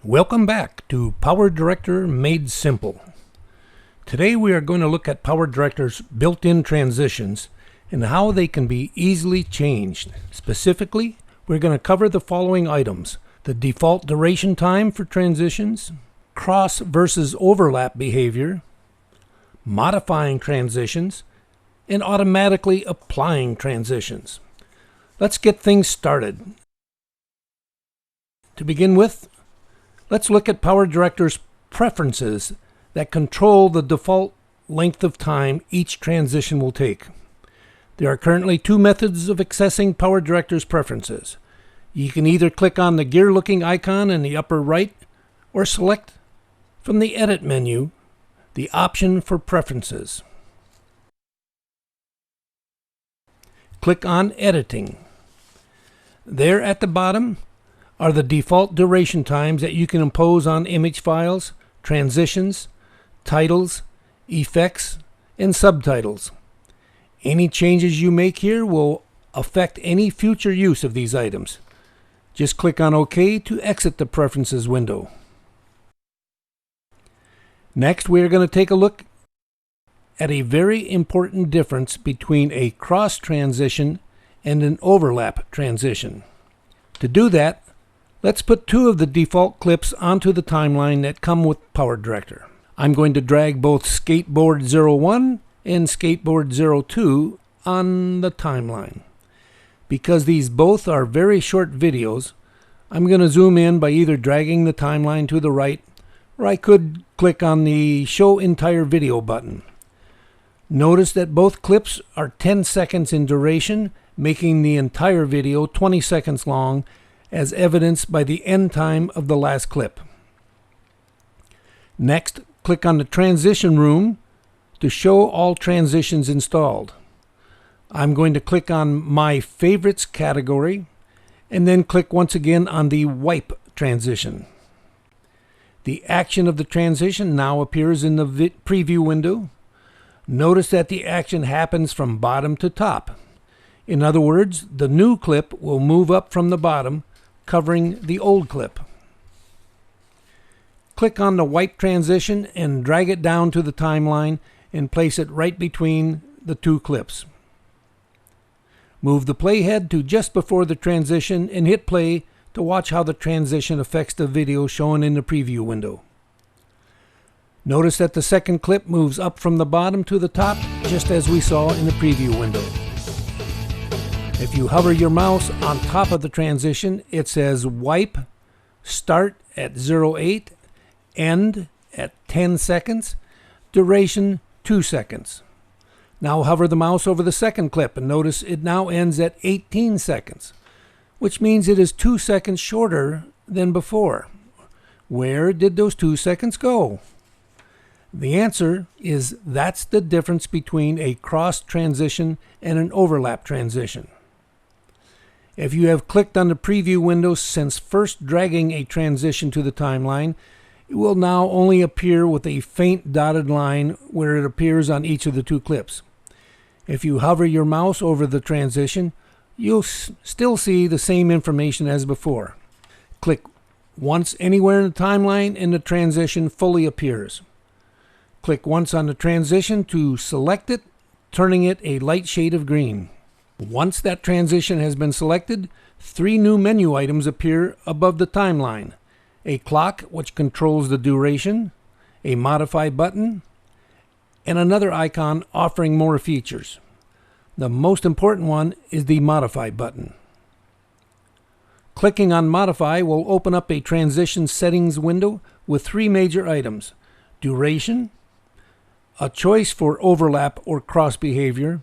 Welcome back to PowerDirector Made Simple. Today we are going to look at PowerDirector's built-in transitions and how they can be easily changed. Specifically, we're going to cover the following items: the default duration time for transitions, cross versus overlap behavior, modifying transitions, and automatically applying transitions. Let's get things started. To begin with, let's look at PowerDirector's preferences that control the default length of time each transition will take. There are currently two methods of accessing PowerDirector's preferences. You can either click on the gear-looking icon in the upper right or select from the Edit menu the option for Preferences. Click on Editing. There at the bottom are the default duration times that you can impose on image files, transitions, titles, effects, and subtitles. Any changes you make here will affect any future use of these items. Just click on OK to exit the Preferences window. Next, we are going to take a look at a very important difference between a cross transition and an overlap transition. To do that, let's put two of the default clips onto the timeline that come with PowerDirector. I'm going to drag both Skateboard 01 and Skateboard 02 on the timeline. Because these both are very short videos, I'm going to zoom in by either dragging the timeline to the right, or I could click on the Show Entire Video button. Notice that both clips are 10 seconds in duration, making the entire video 20 seconds long, as evidenced by the end time of the last clip. Next, click on the Transition Room to show all transitions installed. I'm going to click on My Favorites category and then click once again on the Wipe transition. The action of the transition now appears in the preview window. Notice that the action happens from bottom to top. In other words, the new clip will move up from the bottom, covering the old clip. Click on the Wipe transition and drag it down to the timeline and place it right between the two clips. Move the playhead to just before the transition and hit play to watch how the transition affects the video shown in the preview window. Notice that the second clip moves up from the bottom to the top, just as we saw in the preview window. If you hover your mouse on top of the transition, it says Wipe, Start at 08, End at 10 seconds, Duration 2 seconds. Now hover the mouse over the second clip and notice it now ends at 18 seconds, which means it is 2 seconds shorter than before. Where did those 2 seconds go? The answer is that's the difference between a cross transition and an overlap transition. If you have clicked on the preview window since first dragging a transition to the timeline, it will now only appear with a faint dotted line where it appears on each of the two clips. If you hover your mouse over the transition, you'll still see the same information as before. Click once anywhere in the timeline and the transition fully appears. Click once on the transition to select it, turning it a light shade of green. Once that transition has been selected, three new menu items appear above the timeline: a clock which controls the duration, a modify button, and another icon offering more features. The most important one is the modify button. Clicking on modify will open up a transition settings window with three major items: duration, a choice for overlap or cross behavior,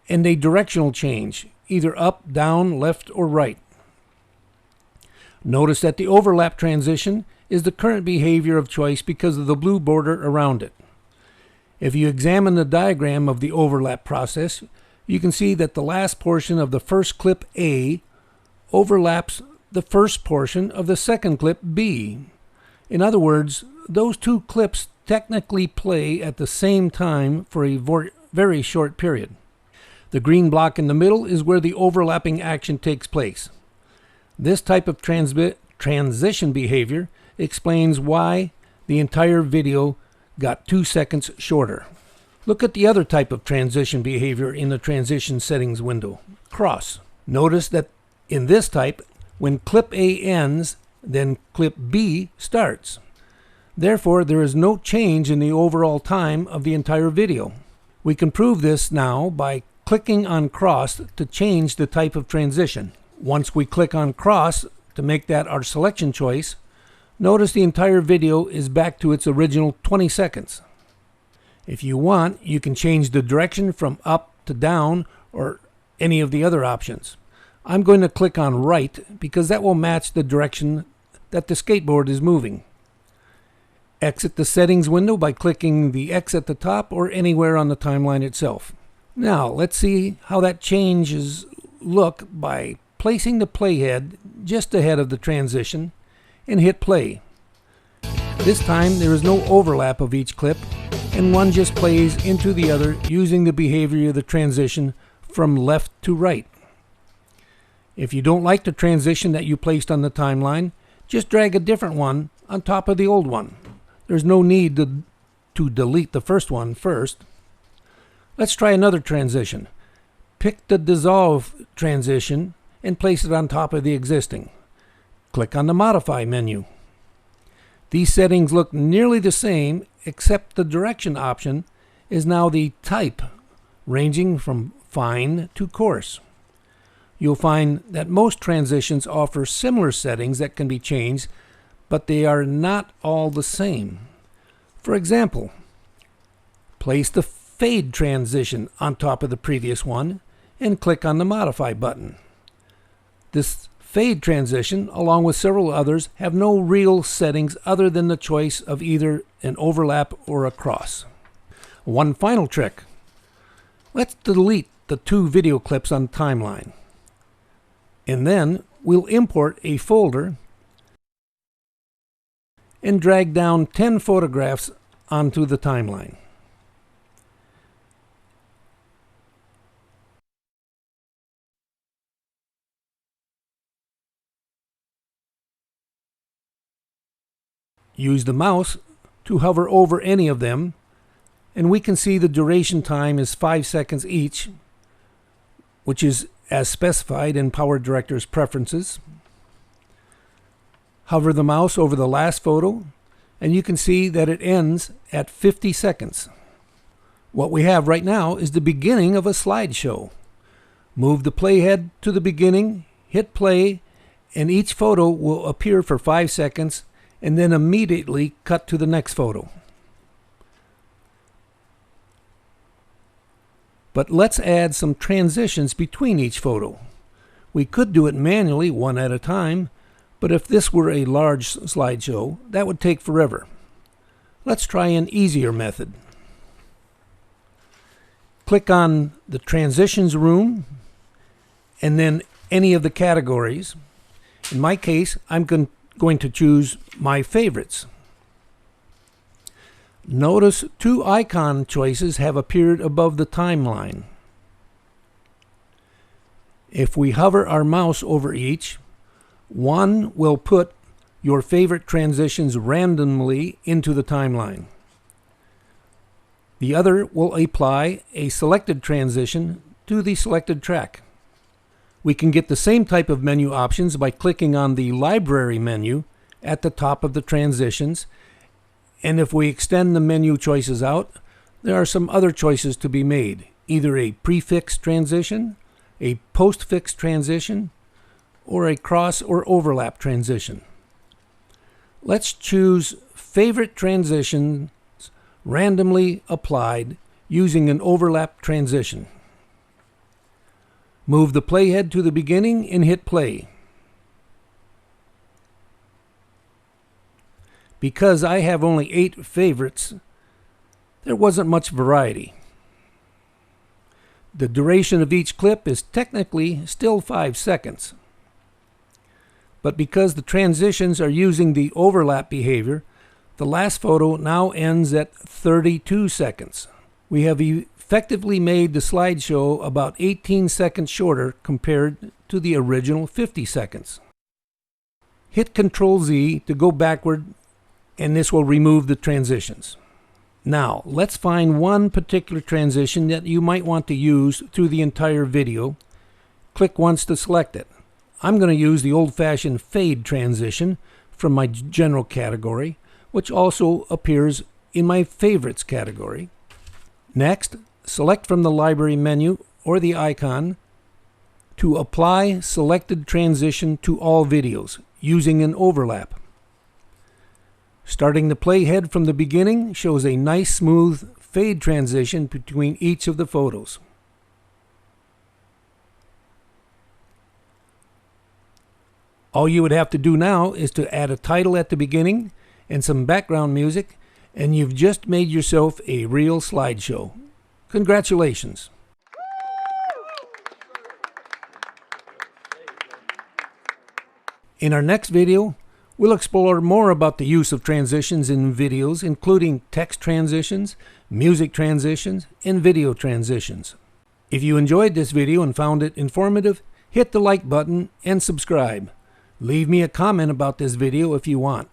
and a directional change, either up, down, left, or right. Notice that the overlap transition is the current behavior of choice because of the blue border around it. If you examine the diagram of the overlap process, you can see that the last portion of the first clip A overlaps the first portion of the second clip B. In other words, those two clips technically play at the same time for a very short period. The green block in the middle is where the overlapping action takes place. This type of transition behavior explains why the entire video got 2 seconds shorter. Look at the other type of transition behavior in the transition settings window, cross. Notice that in this type, when clip A ends, then clip B starts. Therefore, there is no change in the overall time of the entire video. We can prove this now by clicking on cross to change the type of transition. Once we click on cross to make that our selection choice, notice the entire video is back to its original 20 seconds. If you want, you can change the direction from up to down or any of the other options. I'm going to click on right because that will match the direction that the skateboard is moving. Exit the settings window by clicking the X at the top or anywhere on the timeline itself. Now let's see how that changes look by placing the playhead just ahead of the transition and hit play. This time there is no overlap of each clip and one just plays into the other using the behavior of the transition from left to right. If you don't like the transition that you placed on the timeline, just drag a different one on top of the old one. There's no need to delete the first one first. Let's try another transition. Pick the dissolve transition and place it on top of the existing. Click on the Modify menu. These settings look nearly the same, except the direction option is now the type, ranging from fine to coarse. You'll find that most transitions offer similar settings that can be changed, but they are not all the same. For example, place the fade transition on top of the previous one and click on the Modify button. This fade transition, along with several others, have no real settings other than the choice of either an overlap or a cross. One final trick. Let's delete the 2 video clips on the timeline. And then we'll import a folder and drag down 10 photographs onto the timeline. Use the mouse to hover over any of them, and we can see the duration time is 5 seconds each, which is as specified in PowerDirector's preferences. Hover the mouse over the last photo, and you can see that it ends at 50 seconds. What we have right now is the beginning of a slideshow. Move the playhead to the beginning, hit play, and each photo will appear for 5 seconds and then immediately cut to the next photo. But let's add some transitions between each photo. We could do it manually, one at a time, but if this were a large slideshow, that would take forever. Let's try an easier method. Click on the Transitions room and then any of the categories. In my case, I'm going to choose My Favorites. Notice 2 icon choices have appeared above the timeline. If we hover our mouse over each, one will put your favorite transitions randomly into the timeline. The other will apply a selected transition to the selected track. We can get the same type of menu options by clicking on the Library menu at the top of the transitions, and if we extend the menu choices out, there are some other choices to be made, either a prefix transition, a postfix transition, or a cross or overlap transition. Let's choose Favorite Transitions randomly applied using an overlap transition. Move the playhead to the beginning and hit play. Because I have only 8 favorites, there wasn't much variety. The duration of each clip is technically still 5 seconds. But because the transitions are using the overlap behavior, the last photo now ends at 32 seconds. We have effectively made the slideshow about 18 seconds shorter compared to the original 50 seconds. Hit Ctrl Z to go backward, and this will remove the transitions. Now, let's find one particular transition that you might want to use through the entire video. Click once to select it. I'm going to use the old-fashioned fade transition from my general category, which also appears in my favorites category. Next, select from the library menu or the icon to apply selected transition to all videos using an overlap. Starting the playhead from the beginning shows a nice smooth fade transition between each of the photos. All you would have to do now is to add a title at the beginning and some background music, and you've just made yourself a real slideshow. Congratulations! In our next video, we'll explore more about the use of transitions in videos, including text transitions, music transitions, and video transitions. If you enjoyed this video and found it informative, hit the like button and subscribe. Leave me a comment about this video if you want.